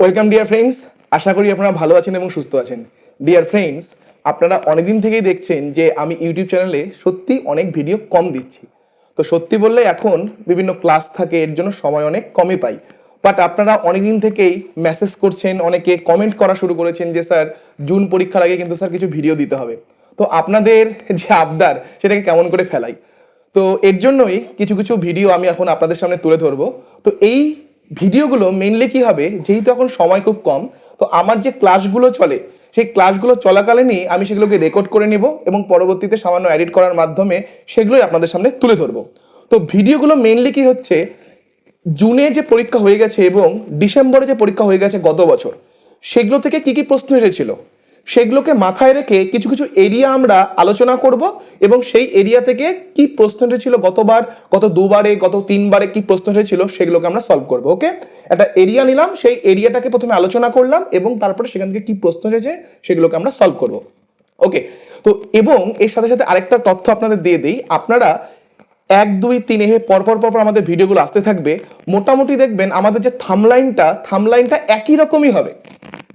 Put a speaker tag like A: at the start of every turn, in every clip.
A: Welcome dear friends, আশা করি আপনারা ভালো আছেন এবং সুস্থ আছেন। ডিয়ার ফ্রেন্ডস, আপনারা অনেকদিন থেকেই দেখছেন যে আমি ইউটিউব চ্যানেলে সত্যি অনেক ভিডিও কম দিচ্ছি। তো সত্যি বললে এখন বিভিন্ন ক্লাস থাকে, এর জন্য সময় অনেক কমই পাই। বাট আপনারা অনেকদিন থেকেই মেসেজ করছেন, অনেকে কমেন্ট করা শুরু করেছেন যে স্যার জুন পরীক্ষার আগে কিন্তু স্যার কিছু ভিডিও দিতে হবে। তো আপনাদের যে আবদার সেটাকে কেমন করে ফেলাই, তো এর জন্যই কিছু কিছু ভিডিও আমি এখন আপনাদের সামনে তুলে ধরবো। তো এই ভিডিওগুলো মেইনলি কি হবে, যেহেতু এখন সময় খুব কম, তো আমার যে ক্লাসগুলো চলে সেই ক্লাসগুলো চলাকালীনই আমি সেগুলোকে রেকর্ড করে নেব এবং পরবর্তীতে সামান্য এডিট করার মাধ্যমে সেগুলোই আপনাদের সামনে তুলে ধরবো। তো ভিডিওগুলো মেইনলি কি হচ্ছে, জুনে যে পরীক্ষা হয়ে গেছে এবং ডিসেম্বরে যে পরীক্ষা হয়ে গেছে গত বছর, সেগুলো থেকে কি কি প্রশ্ন এসেছিল সেগুলোকে মাথায় রেখে কিছু কিছু এরিয়া আমরা আলোচনা করব এবং সেই এরিয়া থেকে কি প্রশ্ন এসেছিল গতবার, গত দুবারে, গত তিনবারে কি প্রশ্ন এসেছিল সেগুলোকে আমরা সলভ করব। ওকে, একটা এরিয়া নিলাম, সেই এরিয়াটাকে প্রথমে আলোচনা করলাম এবং তারপরে সেখান থেকে কি প্রশ্ন এসেছে সেগুলোকে আমরা সলভ করব। ওকে, তো এবং এর সাথে সাথে আরেকটা তথ্য আপনাদের দিয়ে দিই, আপনারা 1, 2, 3 এভাবে পরপর পরপর আমাদের ভিডিওগুলো আসতে থাকবে। মোটামুটি দেখবেন আমাদের যে থামলাইনটা একই রকমই হবে।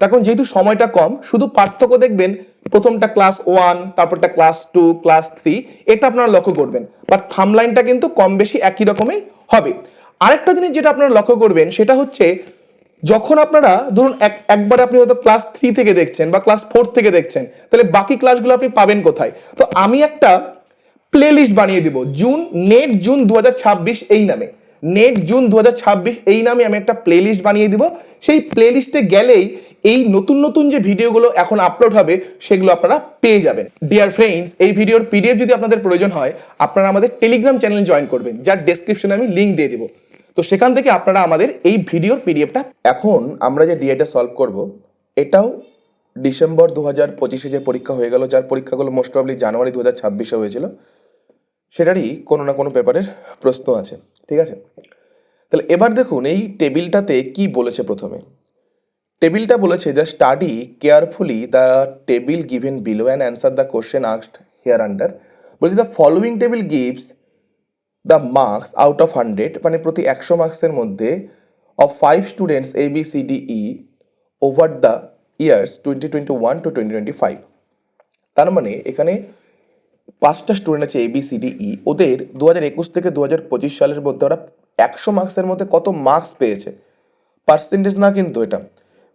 A: তখন যেহেতু সময়টা কম, শুধু পার্থক্য দেখবেন প্রথমটা ক্লাস 1, তারপরটা ক্লাস 2, ক্লাস 3, এটা আপনারা লক্ষ্য করবেন। বাট থামলাইনটা কিন্তু কম বেশি একই রকমই হবে। আরেকটা জিনিস যেটা আপনারা লক্ষ্য করবেন সেটা হচ্ছে, যখন আপনারা ধরুন একবারে আপনি হয়তো ক্লাস 3 থেকে দেখছেন বা ক্লাস 4 থেকে দেখছেন, তাহলে বাকি ক্লাসগুলো আপনি পাবেন কোথায়? তো আমি একটা প্লে লিস্ট বানিয়ে দিব, জুন 2026 এই নামে, জুন 2026 এই নামে আমি একটা প্লে লিস্ট বানিয়ে দিব। সেই প্লে লিস্টে গেলেই এই নতুন নতুন যে ভিডিওগুলো এখন আপলোড হবে সেগুলো আপনারা পেয়ে যাবেন। ডিয়ার ফ্রেন্ডস, এই ভিডিওর পিডিএফ যদি আপনাদের প্রয়োজন হয়, আপনারা আমাদের টেলিগ্রাম চ্যানেল জয়েন করবেন, যার ডেসক্রিপশনে আমি লিঙ্ক দিয়ে দিব। তো সেখান থেকে আপনারা আমাদের এই ভিডিওর পিডিএফটা। এখন আমরা যে ডিএটা সলভ করব, এটাও ডিসেম্বর 2025 যে পরীক্ষা হয়ে গেল, যার পরীক্ষাগুলো মোস্ট প্রবলি জানুয়ারি 2026 হয়েছিল, সেটারই কোনো না কোনো পেপারের প্রশ্ন আছে। ঠিক আছে, তাহলে এবার দেখুন এই টেবিলটাতে কি বলেছে। প্রথমে টেবিলটা বলেছে যে study carefully the table given below and answer the question asked here under. বলছে the following table gives the marks out of 100, মানে প্রতি 100 মার্কসের মধ্যে of 5 students ABCDE over the years 2021 to 2025। তার মানে এখানে 5টা স্টুডেন্ট আছে ABCDE, ওদের 2021 থেকে 2025 সালের মধ্যে ওরা 100 মার্কসের মধ্যে কত মার্কস পেয়েছে, পার্সেন্টেজ না কিন্তু, এটা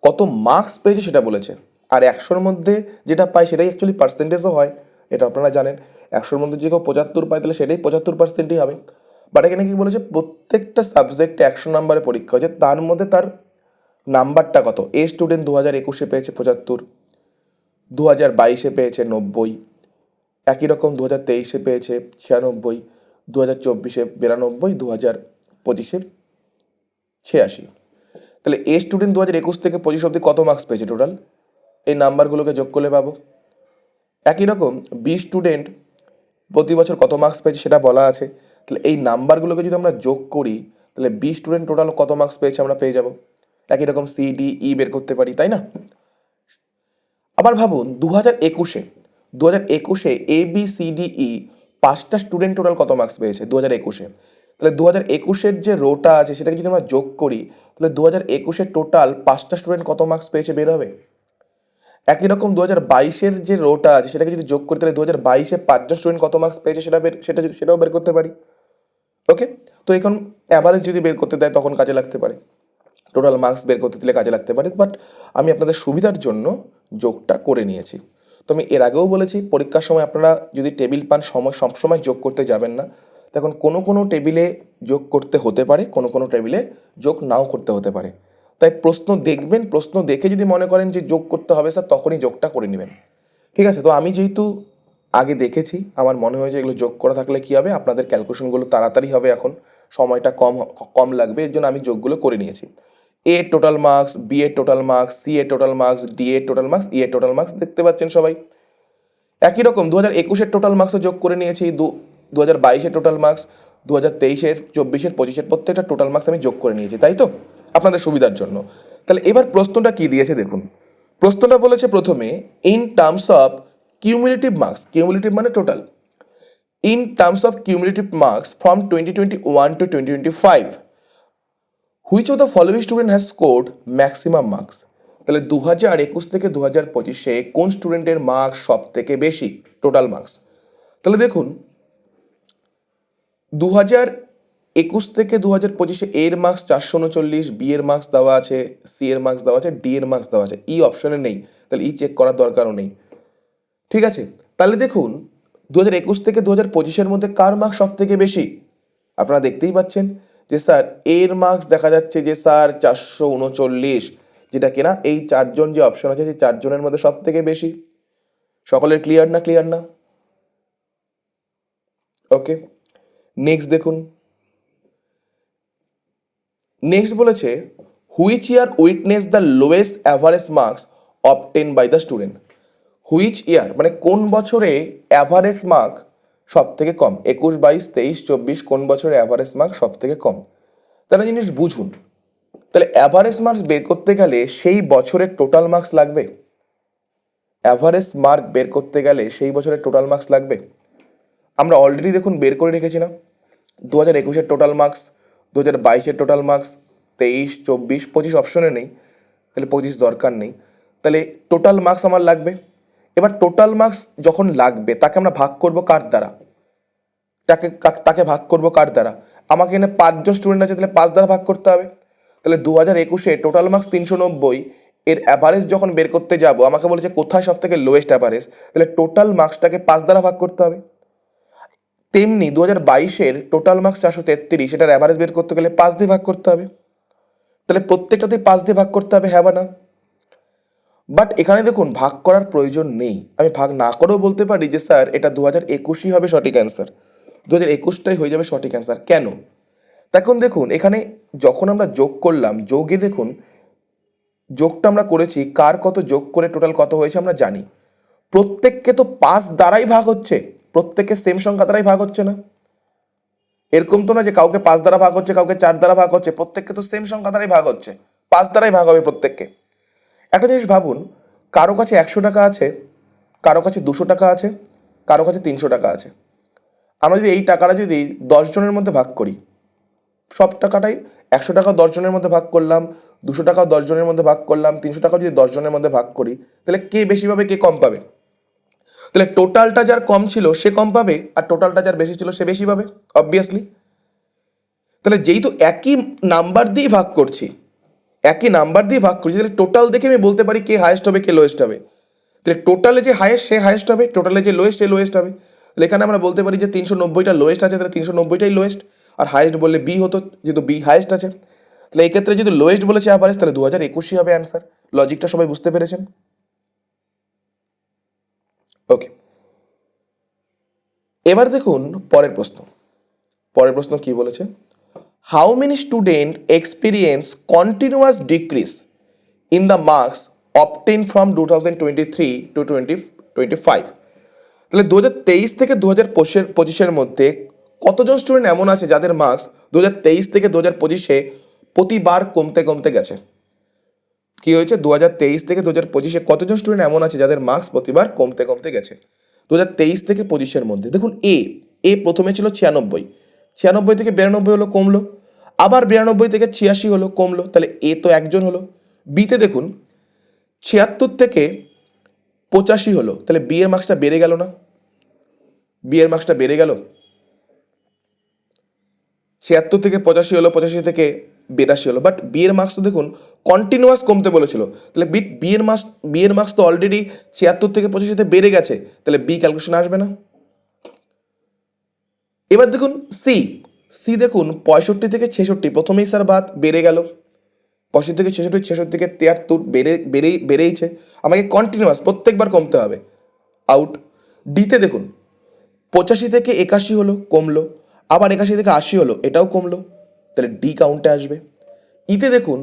A: কত মার্কস পেয়েছে সেটা বলেছে। আর 100-র মধ্যে যেটা পায় সেটাই অ্যাকচুয়ালি পার্সেন্টেজও হয়, এটা আপনারা জানেন। 100-র মধ্যে যে কেউ 75 পায় তাহলে সেটাই 75%ই হবে। বাট এখানে কি বলেছে, প্রত্যেকটা সাবজেক্টে 100 নম্বরে পরীক্ষা হয়েছে, তার মধ্যে তার নাম্বারটা কত। এ স্টুডেন্ট 2021 পেয়েছে 75, 2022 পেয়েছে 90, একই রকম 2023 পেয়েছে 96, 2024 92, 2025 86। তাহলে এ স্টুডেন্ট 2021 থেকে 25 অব্দি কত মার্কস পেয়েছে টোটাল, এই নাম্বারগুলোকে যোগ করলে পাবো। একই রকম বি স্টুডেন্ট প্রতি বছর কত মার্কস পেয়েছে সেটা বলা আছে, তাহলে এই নাম্বারগুলোকে যদি আমরা যোগ করি তাহলে বি স্টুডেন্ট টোটাল কত মার্কস পেয়েছে আমরা পেয়ে যাব। একই রকম CDE বের করতে পারি, তাই না? আবার ভাবুন 2021-এ ABCDE 5টা স্টুডেন্ট টোটাল কত মার্কস পেয়েছে 2021-এ। তাহলে 2021-এর যে রোটা আছে সেটাকে যদি আমরা যোগ করি তাহলে 2021-এর টোটাল 5টা স্টুডেন্ট কত মার্কস পেয়েছে বের হবে। একই রকম 2022-এর যে রোটা আছে সেটাকে যদি যোগ করি তাহলে 2022-এ 5জন স্টুডেন্ট কত মার্কস পেয়েছে সেটাও বের করতে পারি। ওকে, তো এখন অ্যাভারেজ যদি বের করতে দেয় তখন কাজে লাগতে পারে, টোটাল মার্কস বের করতে দিলে কাজে লাগতে পারে। বাট আমি আপনাদের সুবিধার জন্য যোগটা করে নিয়েছি। তো আমি এর আগেও বলেছি, পরীক্ষার সময় আপনারা যদি টেবিল পান সবসময় যোগ করতে যাবেন না। তখন কোনো কোনো টেবিলে যোগ করতে হতে পারে, কোনো কোনো টেবিলে যোগ নাও করতে হতে পারে। তাই প্রশ্ন দেখবেন, প্রশ্ন দেখে যদি মনে করেন যে যোগ করতে হবে স্যার, তখনই যোগটা করে নেবেন। ঠিক আছে, তো আমি যেহেতু আগে দেখেছি, আমার মনে হয় যে এগুলো যোগ করা থাকলে কী হবে, আপনাদের ক্যালকুলেশনগুলো তাড়াতাড়ি হবে, এখন সময়টা কম লাগবে, এর জন্য আমি যোগগুলো করে নিয়েছি। এ টোটাল মার্কস, বি এর টোটাল মার্কস, সি এর টোটাল মার্কস, ডি এর টোটাল মার্কস, ই এর টোটাল মার্কস দেখতে পাচ্ছেন সবাই। একই রকম 2021-এর টোটাল মার্কসও যোগ করে নিয়েছি, 2022-এর টোটাল মার্কস, 2023-এর, 24-এর, 25-এর প্রত্যেকটা টোটাল মার্কস আমি যোগ করে নিয়েছি, তাই তো, আপনাদের সুবিধার জন্য। তাহলে এবার প্রশ্নটা কি দিয়েছে দেখুন। প্রশ্নটা বলেছে প্রথমে in terms of cumulative marks, cumulative মানে total, in terms of cumulative marks from 2021 to 2025, which of the following student has scored maximum marks? তাহলে 2021 থেকে 2025-এ কোন স্টুডেন্টের মার্কস সব থেকে বেশি টোটাল মার্কস? তাহলে দেখুন 2021 থেকে 2025-এ এর মার্কস 439, বি এর মার্কস দেওয়া আছে, সি এর মার্কস দেওয়া আছে, ডি এর মার্কস দেওয়া আছে, ই অপশনে নেই, তাহলে ই চেক করার দরকারও নেই। ঠিক আছে, তাহলে দেখুন 2021 থেকে 2025-এর মধ্যে কার মার্কস সব থেকে বেশি? আপনারা দেখতেই পাচ্ছেন যে স্যার এর মার্কস দেখা যাচ্ছে যে স্যার 439, যেটা কিনা এই চারজন যে অপশন আছে সেই চারজনের মধ্যে সব থেকে বেশি। সকলের ক্লিয়ার না? ক্লিয়ার না? ওকে, নেক্সট দেখুন। নেক্সট বলেছে which year witness the lowest average marks obtain by the student? Which year মানে কোন বছরে অ্যাভারেজ মার্ক সব থেকে কম? 21, 22, 23, 24 কোন বছরে অ্যাভারেজ মার্ক সব থেকে কম? তারা জিনিস বুঝুন। তাহলে অ্যাভারেজ মার্কস বের করতে গেলে সেই বছরের টোটাল মার্কস লাগবে। অ্যাভারেজ মার্ক বের করতে গেলে সেই বছরের টোটাল মার্কস লাগবে। আমরা অলরেডি দেখুন বের করে রেখেছি না, 2021-এর টোটাল মার্কস, 2022-এর টোটাল মার্কস, 23, 24, 25 অপশনে নেই, তাহলে 25 দরকার নেই। তাহলে টোটাল মার্কস আমার লাগবে। এবার টোটাল মার্কস যখন লাগবে তাকে আমরা ভাগ করব কার দ্বারা? তাকে ভাগ করব কার দ্বারা? আমাকে এখানে 5 জন স্টুডেন্ট আছে, তাহলে 5 দ্বারা ভাগ করতে হবে। তাহলে 2021-এ টোটাল মার্কস 390, এর অ্যাভারেজ যখন বের করতে যাব আমাকে বলেছে কোথায় সব থেকে লোয়েস্ট অ্যাভারেজ, তাহলে টোটাল মার্কসটাকে 5 দ্বারা ভাগ করতে হবে। তেমনি 2022-এর টোটাল মার্কস 433, সেটার অ্যাভারেজ বের করতে গেলে 5 দিয়ে ভাগ করতে হবে। তাহলে প্রত্যেকটাতেই 5 দিয়ে ভাগ করতে হবে, হ্যাঁ বা না? বাট এখানে দেখুন ভাগ করার প্রয়োজন নেই, আমি ভাগ না করেও বলতে পারি যে স্যার এটা 2021-ই হবে সঠিক অ্যান্সার, 2021টাই হয়ে যাবে সঠিক অ্যান্সার। কেন? তখন দেখুন এখানে যখন আমরা যোগ করলাম, যোগে দেখুন যোগটা আমরা করেছি, কার কত যোগ করে টোটাল কত হয়েছে আমরা জানি। প্রত্যেককে তো 5 দ্বারাই ভাগ হচ্ছে, প্রত্যেককে সেম সংখ্যা দ্বারাই ভাগ হচ্ছে না। এরকম তো না যে কাউকে 5 দ্বারা ভাগ হচ্ছে, কাউকে 4 দ্বারা ভাগ হচ্ছে, প্রত্যেককে তো সেম সংখ্যা দ্বারাই ভাগ হচ্ছে, 5 দ্বারাই ভাগ হবে প্রত্যেককে। একটা জিনিস ভাবুন, কারো কাছে 100 টাকা আছে, কারো কাছে 200 টাকা আছে, কারো কাছে 300 টাকা আছে। আমরা যদি এই টাকাটা যদি 10 জনের মধ্যে ভাগ করি, সব টাকাটাই 100 টাকা 10 জনের মধ্যে ভাগ করলাম, 200 টাকা 10 জনের মধ্যে ভাগ করলাম, 300 টাকা যদি 10 জনের মধ্যে ভাগ করি, তাহলে কে বেশি পাবে কে কম পাবে? তাহলে টোটালটা যার কম ছিল সে কম পাবে, আর টোটালটা যার বেশি ছিল সে বেশি পাবে, অবভিয়াসলি। তাহলে যেহেতু একই নাম্বার দিয়ে ভাগ করছি, একই নাম্বার দিয়ে ভাগ করছি, তাহলে টোটাল দেখে আমি বলতে পারি কে হায়েস্ট হবে কে লোয়েস্ট হবে। তাহলে টোটালে যে হায়েস্ট সে হায়েস্ট হবে, টোটালে যে লোয়েস্ট সে লোয়েস্ট হবে। তাহলে এখানে আমরা বলতে পারি যে 390টা লোয়েস্ট আছে, তাহলে 390টাই লোয়েস্ট, আর হায়েস্ট বললে বি হতো, যেহেতু বি হায়েস্ট আছে। তাহলে এই ক্ষেত্রে যদি লোয়েস্ট বলেছে অ্যাভারেজ, তাহলে 2021-ই হবে অ্যান্সার। লজিকটা সবাই বুঝতে পেরেছেন? ওকে, এবার দেখুন পরের প্রশ্ন। পরের প্রশ্ন কি বলেছে? How many student experience continuous decrease in the marks obtain from 2023 to 2025? তাহলে 2023 থেকে 2025-এর মধ্যে কতজন স্টুডেন্ট এমন আছে যাদের মার্কস 2023 থেকে 2025-এ প্রতিবার কমতে কমতে গেছে? কি হয়েছে? 2023 থেকে 2025-এ কতজন স্টুডেন্ট এমন আছে যাদের মার্কস প্রতিবার কমতে কমতে গেছে 2023 থেকে 25-এর মধ্যে? দেখুন এ প্রথমে ছিল 96, 96 থেকে 92 হলো, কমলো, আবার 92 থেকে 86 হলো, কমলো, তাহলে এ তো একজন হলো। বিতে দেখুন 76 থেকে 85 হলো, তাহলে বি এর মার্কসটা বেড়ে গেল না? বি এর মার্কসটা বেড়ে গেল। 76 থেকে 85 হলো, 85 থেকে 82 হলো, বাট বি এর মার্কস তো দেখুন কন্টিনিউয়াস কমতে বলেছিল, তাহলে বি এর মার্কস তো অলরেডি 76 থেকে 85-তে বেড়ে গেছে, তাহলে বি ক্যালকুলেশন আসবে না। এবার দেখুন সি দেখুন 65 থেকে 66 প্রথমেই স্যার বাদ, বেড়ে গেল, 85 থেকে 66, 66 থেকে 73 বেড়েইছে, আমাকে কন্টিনিউয়াস প্রত্যেকবার কমতে হবে, আউট। ডিতে দেখুন 85 থেকে 81 হলো, কমলো, আবার 81 থেকে 80 হলো, এটাও কমলো, তাহলে ডি কাউন্টে আসবে। ইতে দেখুন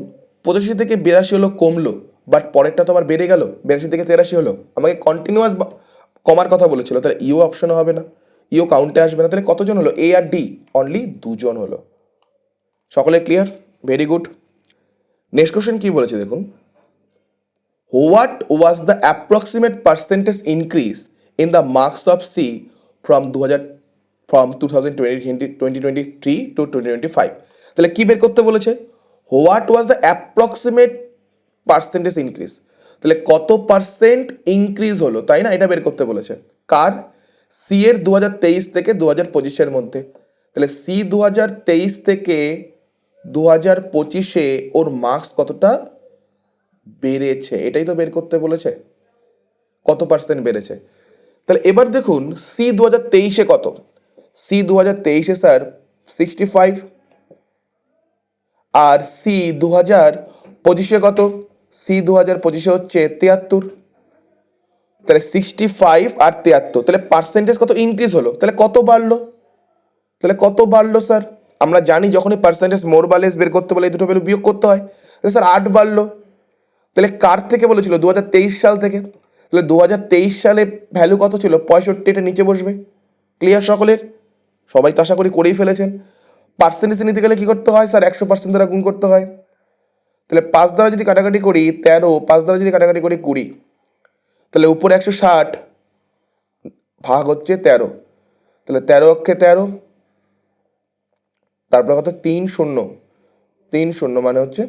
A: 85 থেকে 82 হলো, কমলো, বাট পরেরটা তো আবার বেড়ে গেল, 82 থেকে 83 হলো, আমাকে কন্টিনিউয়াস কমার কথা বলেছিল, তাহলে ইও অপশনে হবে না, ইও কাউন্টে আসবে না। তাহলে কতজন হলো? এ আর ডি অনলি 2 জন হলো। সকলে clear? Very good. Next question কি বলেছে দেখুন, what was the approximate percentage increase in the marks of C from 2023 to 2025? তাহলে কি বের করতে বলেছে? What was the approximate percentage increase, তাহলে কত পার্সেন্ট ইনক্রিজ হলো, তাই না, এটা বের করতে বলেছে। কার? সি এর 2023 থেকে 2025-এর মধ্যে। তাহলে সি 2023 থেকে 2025-এ ওর মার্কস কতটা বেড়েছে, এটাই তো বের করতে বলেছে, কত পার্সেন্ট বেড়েছে। তাহলে এবার দেখুন সি 2023-এ কত, সি 2023-এ স্যার 65, আর সি 2025-এ কত, সি 2025-এ হচ্ছে 73। তাহলে 65 আর 73, তাহলে পার্সেন্টেজ কত ইনক্রিজ হলো, তাহলে কত বাড়লো, তাহলে কত বাড়লো স্যার? আমরা জানি যখনই পার্সেন্টেজ মোর বা লেস বের করতে বলে এই দুটো ভ্যালু বিয়োগ করতে হয়। তাহলে স্যার 8 বাড়লো। তাহলে কার থেকে বলেছিল? 2023 সাল থেকে। তাহলে 2023 সালে ভ্যালু কত ছিল? 65, এটা নিচে বসবে। ক্লিয়ার সকলের? সবাই তো আশা করি করেই ফেলেছেন। পার্সেন্টেজ নিতে গেলে কি করতে হয় স্যার? 100% দ্বারা গুণ করতে হয়। তাহলে 5 দ্বারা যদি কাটাকাটি করি 13, 5 দ্বারা যদি কাটাকাটি করি 20, তাহলে উপরে 160 ভাগ হচ্ছে 13, তাহলে 13 অক্ষে 13, তারপর কত? 3 শূন্য, 3 শূন্য মানে হচ্ছে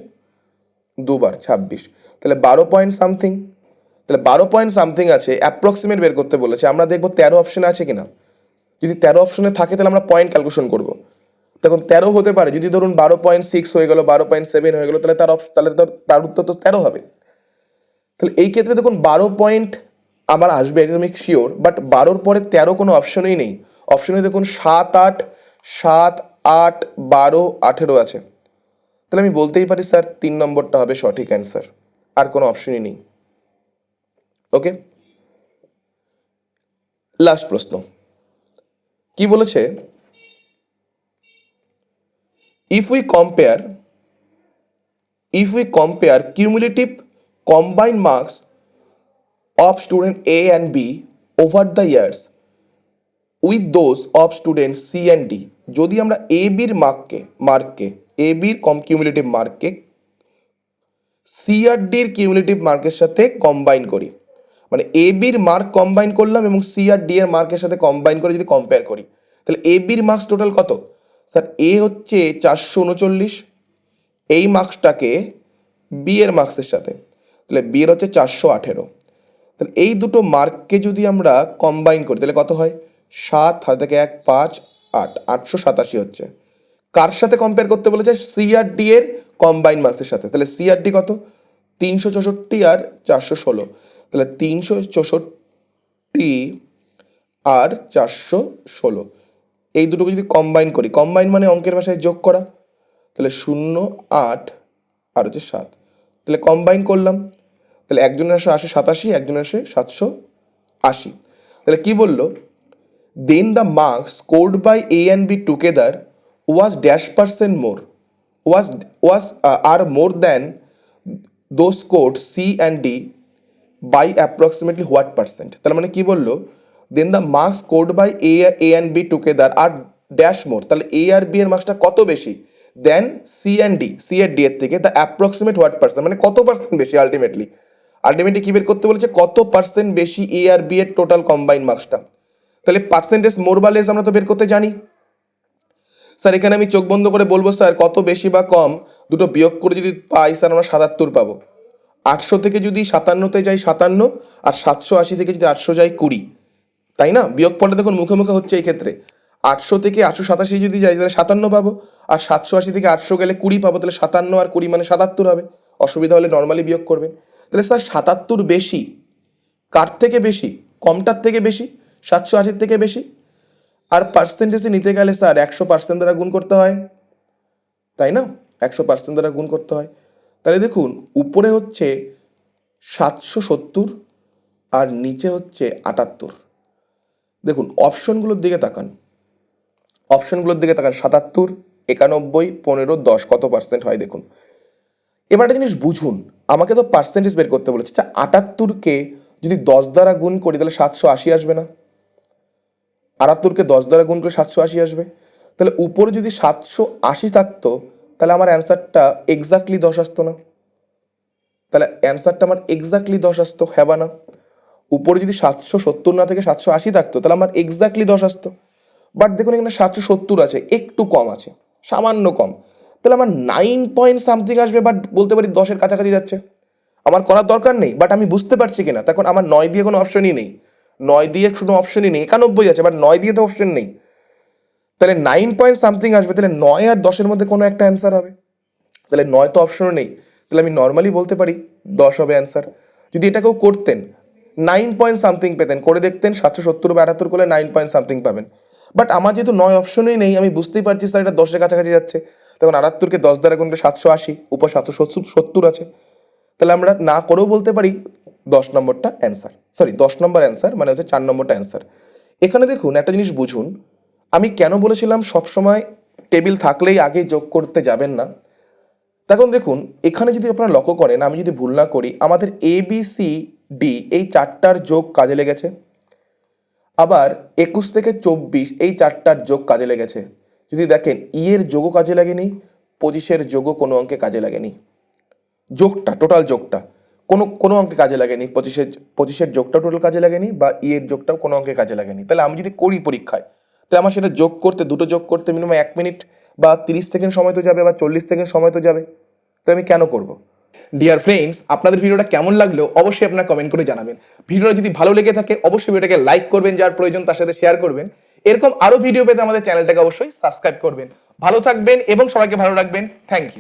A: দুবার 26, তাহলে 12 পয়েন্ট সামথিং। তাহলে 12 পয়েন্ট সামথিং আছে, অ্যাপ্রক্সিমেট বের করতে বলেছে। আমরা দেখবো 13 অপশনে আছে কিনা। যদি 13 অপশনে থাকে তাহলে আমরা পয়েন্ট ক্যালকুলেশন করবো। তখন 13 হতে পারে, যদি ধরুন 12.6 হয়ে গেল, 12.7 হয়ে গেল, তাহলে তার উত্তর তো 13 হবে। তাহলে এই ক্ষেত্রে দেখুন 12 পয়েন্ট আমার আসবে, এটা আমি শিওর, বাট 12-র পরে 13 কোনো অপশনই নেই। অপশনে দেখুন 7, 8, 7, 8, 12, 18 আছে। তাহলে আমি বলতেই পারি স্যার 3 নম্বরটা হবে সঠিক অ্যান্সার, আর কোনো অপশনই নেই। ওকে, লাস্ট প্রশ্ন কি বলেছে? if we compare cumulative combined marks of student A and B over the years with those of student C and D, যদি আমরা এ বির মার্ককে এ বির কিউমুলেটিভ মার্ককে সি আর ডির কিউমুলেটিভ মার্কের সাথে কম্বাইন করি, মানে এ বির মার্ক কম্বাইন করলাম এবং সি আর ডি এর মার্কের সাথে কম্বাইন করে যদি কম্পেয়ার করি, তাহলে এ বির মার্কস টোটাল কত স্যার? এ হচ্ছে 439, এই মার্কসটাকে বি এর মার্কসের সাথে, তাহলে বি এর হচ্ছে 418। তাহলে এই দুটো মার্ককে যদি আমরা কম্বাইন করি তাহলে কত হয়? 7 হাতে থেকে 1, 5, 8, 887 হচ্ছে। কার সাথে কম্পেয়ার করতে বলেছে? সি আর ডি এর কম্বাইন মার্কসের সাথে। তাহলে সি আর ডি কত? 364 আর 416, তাহলে 364 আর 416, এই দুটোকে যদি কম্বাইন করি, কম্বাইন মানে অঙ্কের ভাষায় যোগ করা, তাহলে 0, 8 আর হচ্ছে 7, তাহলে কম্বাইন করলাম, তাহলে একজনের আসে 87, একজনের আসে 780। তাহলে কি বললো? Then the marks scored by A and B together was -% more, was are more than those scored C and D by approximately what percent. তাহলে মানে কি বললো? Then the marks scored by A and B together are dash more, তাহলে A আর B এর মার্কসটা কত বেশি then C and D, C আর ডি এর থেকে দ্য অ্যাপ্রক্সিমেট হোয়াট পার্সেন্ট, মানে কত পার্সেন্ট বেশি। আলটিমেটলি কি বের করতে বলেছে? কত পার্সেন্ট বেশি এ আর বি এর টোটাল কম্বাইন মার্কসটা। তাহলে পার্সেন্টেজ মোর বা লেস আমরা তো বের করতে জানি। স্যার এখানে আমি চোখ বন্ধ করে বলবো স্যার কত বেশি বা কম দুটো বিয়োগ করে যদি পাই স্যার আমরা 77 পাবো। 800 থেকে যদি 57-তে যাই 57, আর 780 থেকে যদি 800 যাই 20, তাই না? বিয়োগ পড়লে দেখুন মুখে মুখে হচ্ছে এই ক্ষেত্রে। 800 থেকে 887 যদি যাই তাহলে 57 পাবো, আর 780 থেকে 800 গেলে 20 পাবো, তাহলে 57 আর 20 মানে 77 হবে। অসুবিধা হলে নর্মালি বিয়োগ করবেন। তাহলে স্যার 77 বেশি কার থেকে বেশি? কমটার থেকে বেশি, 780 থেকে বেশি। আর পার্সেন্টেজে নিতে গেলে স্যার 100% দ্বারা গুণ করতে হয়, তাই না? 100% দ্বারা গুণ করতে হয়। তাহলে দেখুন উপরে হচ্ছে 770 আর নিচে হচ্ছে 78। দেখুন অপশনগুলোর দিকে তাকান, 77, 91, 15, 10 কত পার্সেন্ট হয় দেখুন। এবার একটা জিনিস বুঝুন, আমাকে তো পার্সেন্টেজ বের করতে বলেছে। 78-কে যদি 10 দ্বারা গুণ করি তাহলে 780 আসবে না? 78-কে 10 দ্বারা গুণ করে 780 আসবে। তাহলে উপরে যদি 780 থাকতো তাহলে আমার অ্যান্সারটা এক্স্যাক্টলি 10 আসতো না? তাহলে অ্যান্সারটা আমার এক্স্যাক্টলি 10 আসতো, হ্যাঁ বা না? উপরে যদি 770 না থেকে 780 থাকতো তাহলে আমার এক্স্যাক্টলি 10 আসতো। বাট দেখুন এখানে 770 আছে, একটু কম আছে, সামান্য কম, তাহলে আমার 9 পয়েন্ট সামথিং আসবে, বাট বলতে পারি 10-এর কাছাকাছি যাচ্ছে। আমার করার দরকার নেই, বাট আমি বুঝতে পারছি কিনা, তখন আমার 9 দিয়ে কোনো অপশনই নেই, 9 দিয়ে কোনো অপশনই নেই। 91 আছে, বাট 9 দিয়ে তো অপশন নেই। তাহলে 9 পয়েন্ট সামথিং আসবে, তাহলে 9 আর 10-এর মধ্যে কোনো একটা অ্যান্সার হবে। তাহলে 9 তো অপশনও নেই, তাহলে আমি নর্মালি বলতে পারি 10 হবে অ্যান্সার। যদি এটা কেউ করতেন 9 পয়েন্ট সামথিং পেতেন, করে দেখতেন 770/78 করলে 9 পয়েন্ট সামথিং পাবেন। বাট আমার যেহেতু 9 অপশনই নেই, আমি বুঝতেই পারছি স্যার এটা 10-এর কাছাকাছি যাচ্ছে। তখন 78-কে 10 দ্বারা গুণলে 780, উপর 770 আছে। তাহলে আমরা না করেও বলতে পারি 10 নম্বরটা অ্যান্সার, সরি 10 নম্বর অ্যান্সার মানে হচ্ছে 4 নম্বরটা অ্যান্সার। এখানে দেখুন একটা জিনিস বুঝুন, আমি কেন বলেছিলাম সবসময় টেবিল থাকলেই আগে যোগ করতে যাবেন না। তখন দেখুন এখানে যদি আপনারা লক্ষ্য করেন, আমি যদি ভুল না করি, আমাদের ABCD এই 4টার যোগ কাজে লেগেছে, আবার 21 থেকে 24 এই 4টার যোগ কাজে লেগেছে। যদি দেখেন এর যোগও কাজে লাগেনি, 25-এর যোগও কোনো অঙ্কে কাজে লাগেনি। যোগটা টোটাল যোগটা কোনো কোনো অঙ্কে কাজে লাগেনি, 25-এর যোগটাও টোটাল কাজে লাগেনি, বা এর যোগটাও কোনো অঙ্কে কাজে লাগেনি। তাহলে আমি যদি করি পরীক্ষায়, তাহলে আমার সেটা যোগ করতে, দুটো যোগ করতে মিনিমাম 1 মিনিট বা 30 সেকেন্ড সময় তো যাবে, বা 40 সেকেন্ড সময় তো যাবে। তো আমি কেন করব? ডিয়ার ফ্রেন্ডস, আপনাদের ভিডিওটা কেমন লাগলো অবশ্যই আপনারা কমেন্ট করে জানাবেন। ভিডিওটা যদি ভালো লেগে থাকে অবশ্যই ভিডিওটাকে লাইক করবেন, যার প্রয়োজন তার সাথে শেয়ার করবেন। এরকম আরো ভিডিও পেতে আমাদের চ্যানেলটাকে অবশ্যই সাবস্ক্রাইব করবেন। ভালো থাকবেন এবং সবাইকে ভালো রাখবেন। Thank you.